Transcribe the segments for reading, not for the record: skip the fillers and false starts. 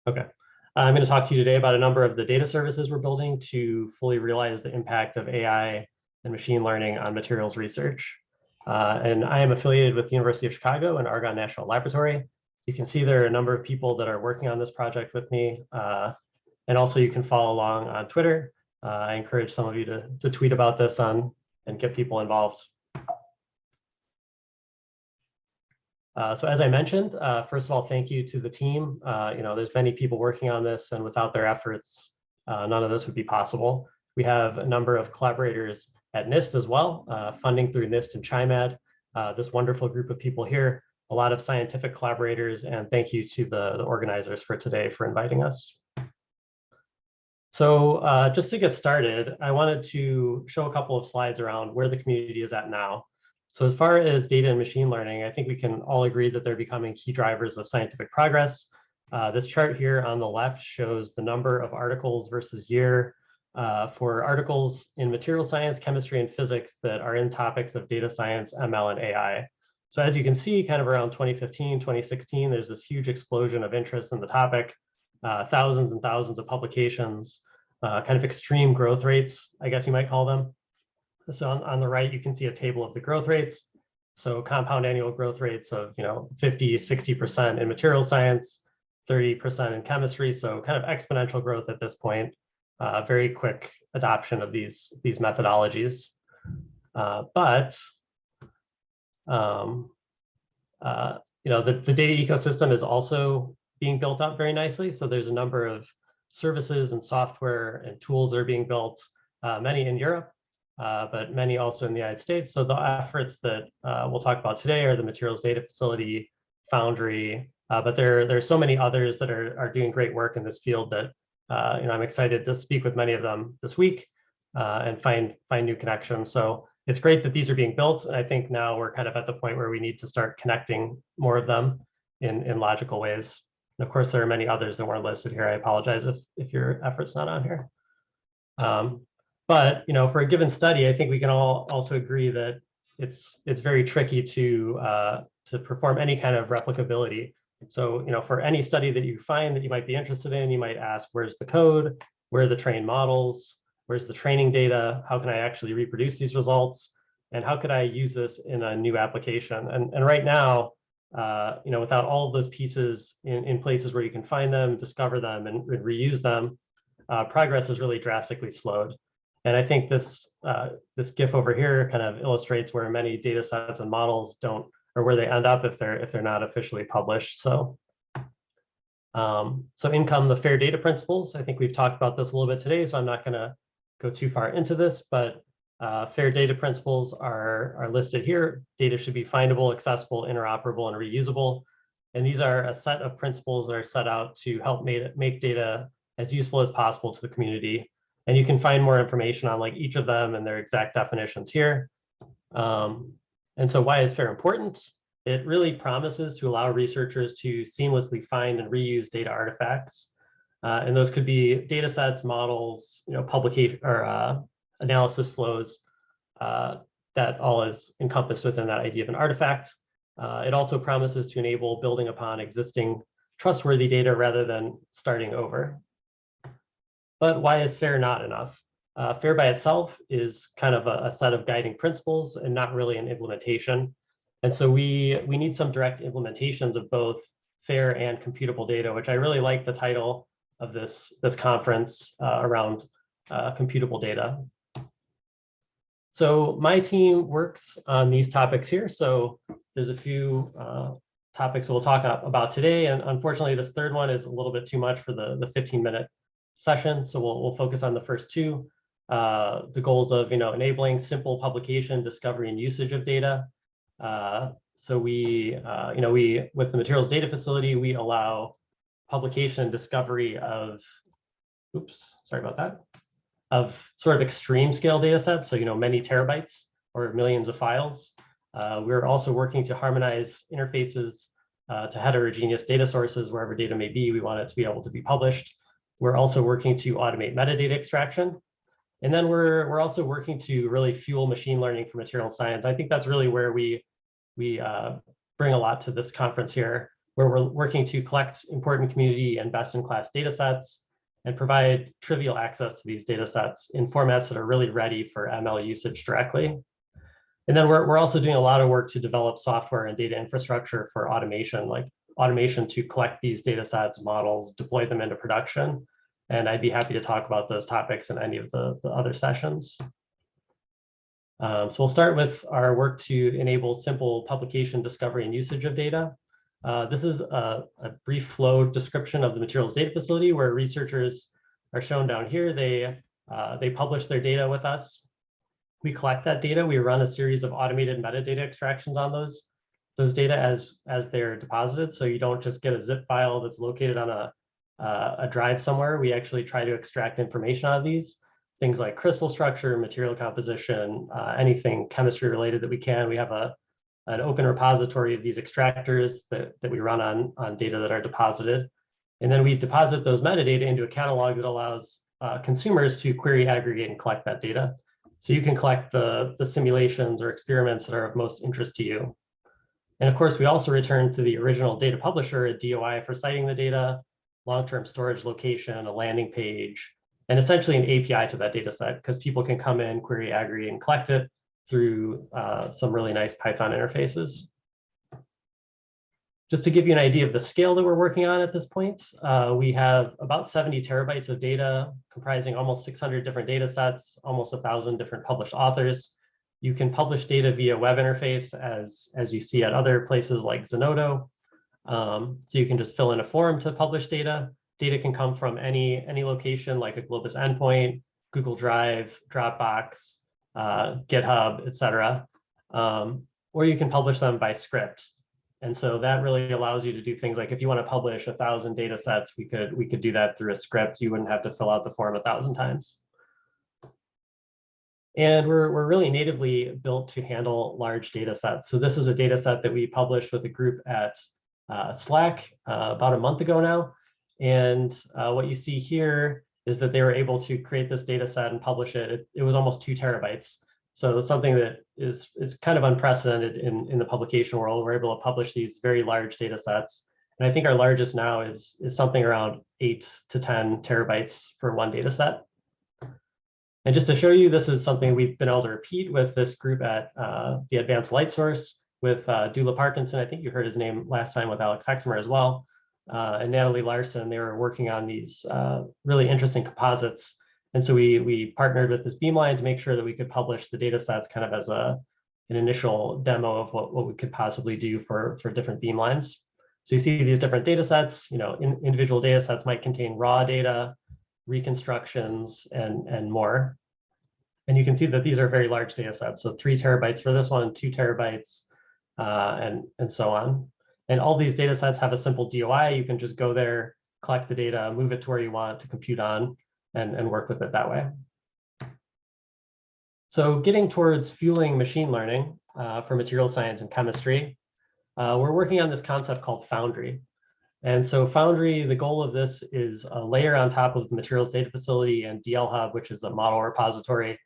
Okay. I'm going to talk to you today about a number of the data services we're building to fully realize the impact of AI and machine learning on materials research. And I am affiliated with the University of Chicago and Argonne National Laboratory. You can see there are a number of people that are working on this project with me. And also you can follow along on Twitter. I encourage some of you to tweet about this and get people involved. So as I mentioned, first of all, thank you to the team. There's many people working on this, and without their efforts, none of this would be possible. We have a number of collaborators at NIST as well, funding through NIST and CHIMAD, this wonderful group of people here, a lot of scientific collaborators, and thank you to the organizers for today for inviting us. So just to get started, I wanted to show a couple of slides around where the community is at now. So as far as data and machine learning, I think we can all agree that they're becoming key drivers of scientific progress. This chart here on the left shows the number of articles versus year for articles in material science, chemistry, and physics that are in topics of data science, ML, and AI. So as you can see, kind of around 2015, 2016, there's this huge explosion of interest in the topic, thousands and thousands of publications, kind of extreme growth rates, I guess you might call them. So on the right, you can see a table of the growth rates. So compound annual growth rates of 50, 60% in material science, 30% in chemistry. So kind of exponential growth at this point. Very quick adoption of these methodologies. The data ecosystem is also being built up very nicely. So there's a number of services and software and tools that are being built, many in Europe, but many also in the United States. So the efforts that we'll talk about today are the Materials Data Facility, Foundry, but there are so many others that are doing great work in this field that I'm excited to speak with many of them this week and find new connections. So it's great that these are being built. And I think now we're kind of at the point where we need to start connecting more of them in logical ways. And of course, there are many others that weren't listed here. I apologize if your effort's not on here. But for a given study, I think we can all also agree that it's very tricky to perform any kind of replicability. So for any study that you find that you might be interested in, you might ask, where's the code? Where are the trained models? Where's the training data? How can I actually reproduce these results? And how could I use this in a new application? And right now, without all of those pieces in places where you can find them, discover them, and reuse them, progress is really drastically slowed. And I think this GIF over here kind of illustrates where many data sets and models don't, or where they end up if they're not officially published. So in come the fair data principles. I think we've talked about this a little bit today, so I'm not going to go too far into this, but fair data principles are listed here. Data should be findable, accessible, interoperable, and reusable. And these are a set of principles that are set out to help make data as useful as possible to the community. And you can find more information on each of them and their exact definitions here. And so why is FAIR important? It really promises to allow researchers to seamlessly find and reuse data artifacts. And those could be data sets, models, publication or analysis flows, that all is encompassed within that idea of an artifact. It also promises to enable building upon existing trustworthy data rather than starting over. But why is FAIR not enough? FAIR by itself is kind of a set of guiding principles and not really an implementation. And so we need some direct implementations of both FAIR and computable data, which I really like the title of this conference around computable data. So my team works on these topics here. So there's a few topics we'll talk about today. And unfortunately, this third one is a little bit too much for the 15-minute session. So we'll focus on the first two, the goals of enabling simple publication, discovery, and usage of data. So we with the Materials Data Facility, we allow publication and discovery of, of sort of extreme scale data sets. So many terabytes or millions of files. We're also working to harmonize interfaces to heterogeneous data sources wherever data may be. We want it to be able to be published. We're also working to automate metadata extraction. And then we're also working to really fuel machine learning for material science. I think that's really where we bring a lot to this conference here. where we're working to collect important community and best-in-class data sets and provide trivial access to these data sets in formats that are really ready for ML usage directly. And then we're also doing a lot of work to develop software and data infrastructure for automation, like automation to collect these data sets, models, deploy them into production. And I'd be happy to talk about those topics in any of the other sessions. So we'll start with our work to enable simple publication, discovery, and usage of data. This is a brief flow description of the materials data facility where researchers are shown down here. They publish their data with us. We collect that data. We run a series of automated metadata extractions on those data as they're deposited. So you don't just get a zip file that's located on a drive somewhere. We actually try to extract information out of these, things like crystal structure, material composition, anything chemistry related that we can. We have an open repository of these extractors that we run on data that are deposited. And then we deposit those metadata into a catalog that allows consumers to query, aggregate, and collect that data. So you can collect the simulations or experiments that are of most interest to you. And of course, we also return to the original data publisher, a DOI for citing the data, long-term storage location, a landing page, and essentially an API to that data set, because people can come in, query, aggregate, and collect it through some really nice Python interfaces. Just to give you an idea of the scale that we're working on at this point, we have about 70 terabytes of data comprising almost 600 different data sets, almost 1,000 different published authors. You can publish data via web interface as you see at other places like Zenodo. So you can just fill in a form to publish data. Data can come from any location like a Globus endpoint, Google Drive, Dropbox, GitHub, etc. Or you can publish them by script. And so that really allows you to do things like if you want to publish 1,000 data sets, we could do that through a script. You wouldn't have to fill out the form 1,000 times. And we're really natively built to handle large data sets. So this is a data set that we published with a group at Slack about a month ago now. And what you see here is that they were able to create this data set and publish it. It was almost 2 terabytes. So something that is kind of unprecedented in the publication world. We're able to publish these very large data sets. And I think our largest now is something around 8 to 10 terabytes for one data set. And just to show you, this is something we've been able to repeat with this group at the Advanced Light Source with Dula Parkinson. I think you heard his name last time with Alex Hexmer as well. And Natalie Larson. They were working on these really interesting composites. And so we partnered with this beamline to make sure that we could publish the data sets kind of as an initial demo of what we could possibly do for different beamlines. So you see these different data sets, individual data sets might contain raw data, reconstructions, and more. And you can see that these are very large data sets. So 3 terabytes for this one, 2 terabytes, and so on. And all these data sets have a simple DOI. You can just go there, collect the data, move it to where you want to compute on, and work with it that way. So getting towards fueling machine learning for material science and chemistry, we're working on this concept called Foundry. And so Foundry, the goal of this is a layer on top of the materials data facility and DL Hub, which is a model repository,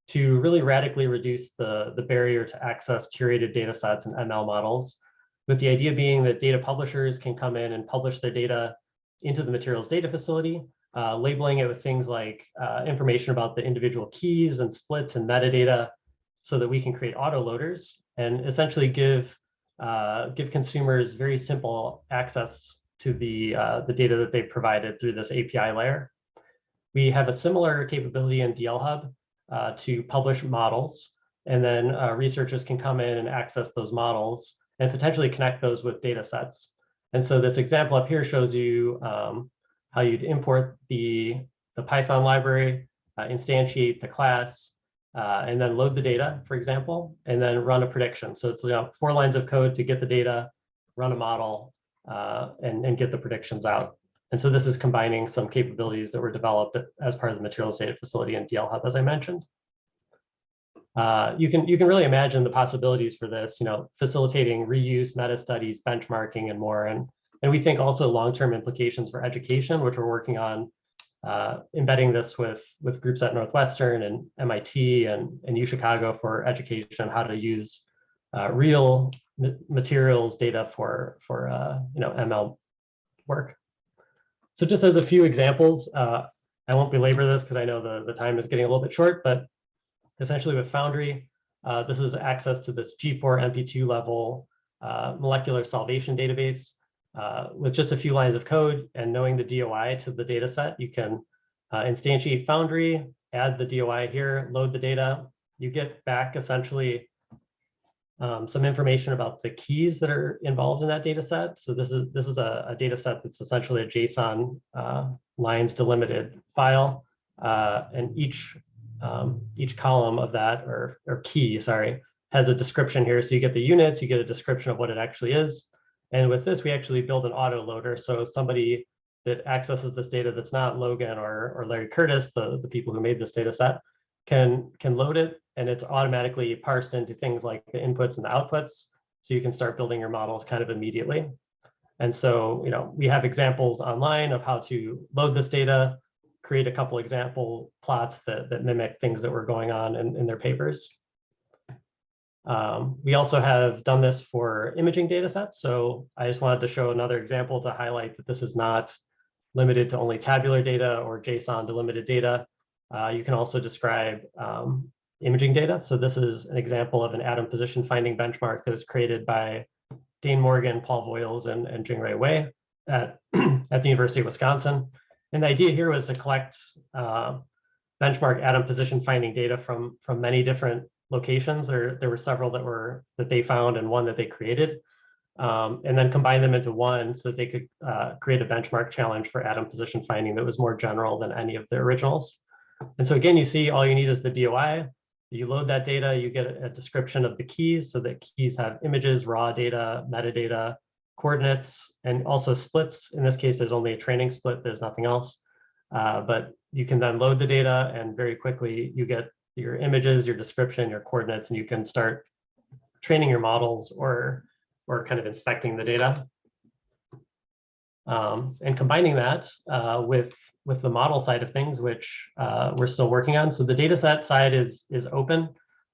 to really radically reduce the barrier to access curated data sets and ML models, with the idea being that data publishers can come in and publish their data into the materials data facility, labeling it with things like information about the individual keys and splits and metadata, so that we can create autoloaders and essentially give consumers very simple access to the data that they've provided through this API layer. We have a similar capability in DL Hub to publish models, and then researchers can come in and access those models and potentially connect those with data sets. And so this example up here shows you how you'd import the Python library, instantiate the class, and then load the data, for example, and then run a prediction. So it's 4 lines of code to get the data, run a model, and get the predictions out. And so this is combining some capabilities that were developed as part of the materials data facility in DL Hub, as I mentioned. You can really imagine the possibilities for this, facilitating reuse, meta studies, benchmarking, and more. And we think also long-term implications for education, which we're working on embedding this with groups at Northwestern and MIT and UChicago for education on how to use real materials data for ML work. So just as a few examples, I won't belabor this because I know the time is getting a little bit short, but essentially with Foundry, this is access to this G4 MP2 level molecular solvation database. With just a few lines of code and knowing the DOI to the data set, you can instantiate Foundry, add the DOI here, load the data. You get back essentially some information about the keys that are involved in that data set. So this is a data set that's essentially a JSON lines delimited file, and each column of that or key, sorry, has a description here. So you get the units, you get a description of what it actually is. And with this, we actually build an auto loader. So somebody that accesses this data that's not Logan or Larry Curtis, the people who made this data set, can load it, and it's automatically parsed into things like the inputs and the outputs. So you can start building your models kind of immediately. And so, we have examples online of how to load this data, create a couple example plots that mimic things that were going on in their papers. We also have done this for imaging data sets. So I just wanted to show another example to highlight that this is not limited to only tabular data or JSON delimited data. You can also describe imaging data. So this is an example of an atom position finding benchmark that was created by Dane Morgan, Paul Voiles, and Jingray Wei at the University of Wisconsin. And the idea here was to collect benchmark atom position finding data from many different locations. There were several that they found and one that they created, and then combine them into one so that they could create a benchmark challenge for atom position finding that was more general than any of the originals. And so again, you see all you need is the DOI. You load that data, you get a description of the keys, so that keys have images, raw data, metadata, coordinates, and also splits. In this case, there's only a training split, there's nothing else. But you can then load the data, and very quickly you get your images, your description, your coordinates, and you can start training your models or kind of inspecting the data. And combining that with the model side of things, which we're still working on. So the data set side is open.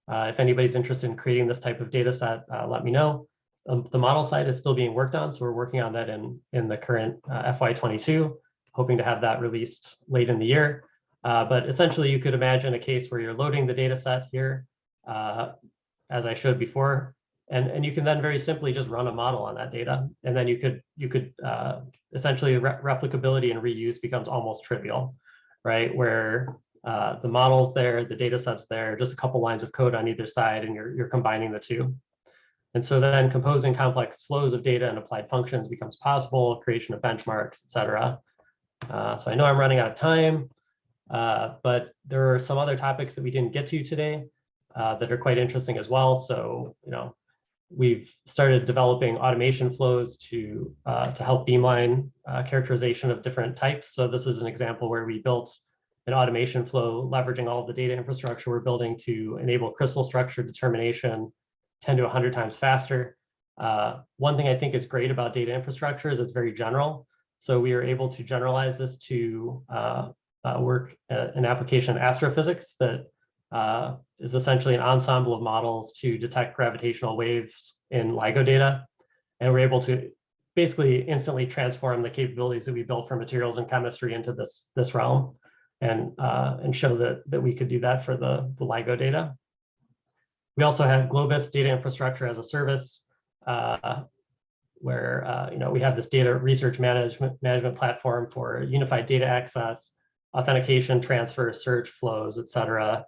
If anybody's interested in creating this type of data set, let me know. The model side is still being worked on, so we're working on that in the current FY22, hoping to have that released late in the year. But essentially, you could imagine a case where you're loading the data set here, as I showed before, and you can then very simply just run a model on that data, and then you could essentially replicability and reuse becomes almost trivial, right? Where the model's there, the data set's there, just a couple lines of code on either side, and you're combining the two. And so then composing complex flows of data and applied functions becomes possible, creation of benchmarks, et cetera. So I know I'm running out of time, but there are some other topics that we didn't get to today that are quite interesting as well. So, we've started developing automation flows to help beamline characterization of different types. So this is an example where we built an automation flow leveraging all of the data infrastructure we're building to enable crystal structure determination 10 to 100 times faster. One thing I think is great about data infrastructure is it's very general. So we are able to generalize this to work an application in astrophysics that is essentially an ensemble of models to detect gravitational waves in LIGO data. And we're able to basically instantly transform the capabilities that we built for materials and chemistry into this realm, and show that we could do that for the LIGO data. We also have Globus data infrastructure as a service, where we have this data research management platform for unified data access, authentication, transfer, search flows, et cetera,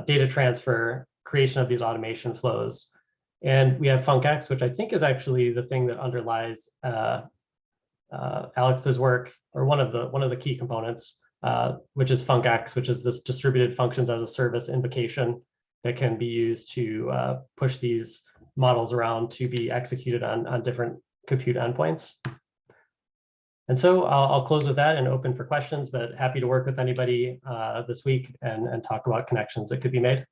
data transfer, creation of these automation flows. And we have FuncX, which I think is actually the thing that underlies Alex's work, or one of the key components, which is FuncX, which is this distributed functions as a service invocation that can be used to push these models around to be executed on different compute endpoints. And so I'll close with that and open for questions, but happy to work with anybody this week and talk about connections that could be made.